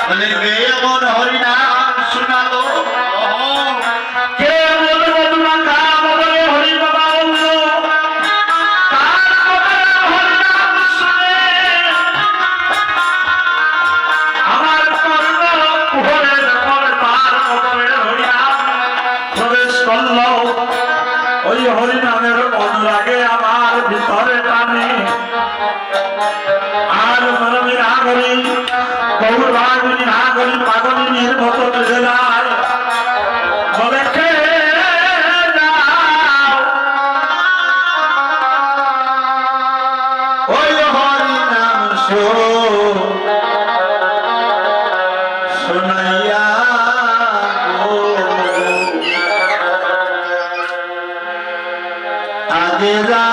বলে কে এমন হরিনাম শোনালো কে বলবো তোমার কাম বলে হরি বাবা বললো কার কবরে হরিনাম শুনে আমার কর্ম কুহরের পর তার কবরে হরিনাম প্রবেশ করলো ওই হরিনামের অনুরাগে আমার ভিতরে টানে আর মরমে না করি গৌর ভাগিনী না করি পাগলিনীর মতো বেঁধে যায় বলে খেয়ে যাও ওই হরিনাম শোনাইয়া আগে যা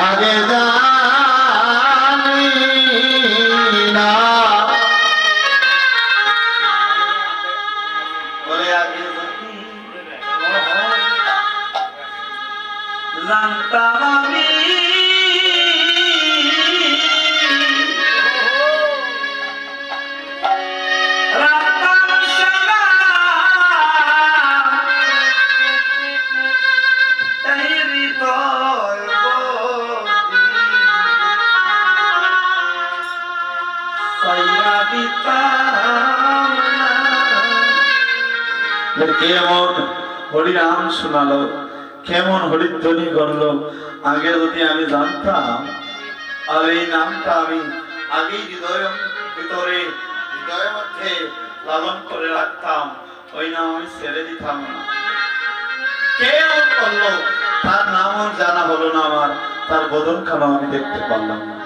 আগে জানি না বলে আগে জানতাম আমি কেমন হরিনাম শোনালো কেমন হরিধ্বনি করলো আগে যদি আমি জানতাম আর এই নামটা আমি আগেই হৃদয়ের মধ্যে লালন করে রাখতাম ওই নাম আমি ছেড়ে দিতাম না কেমন করলো তার নামও জানা হলো না আমার তার বদনখানা আমি দেখতে পারলাম না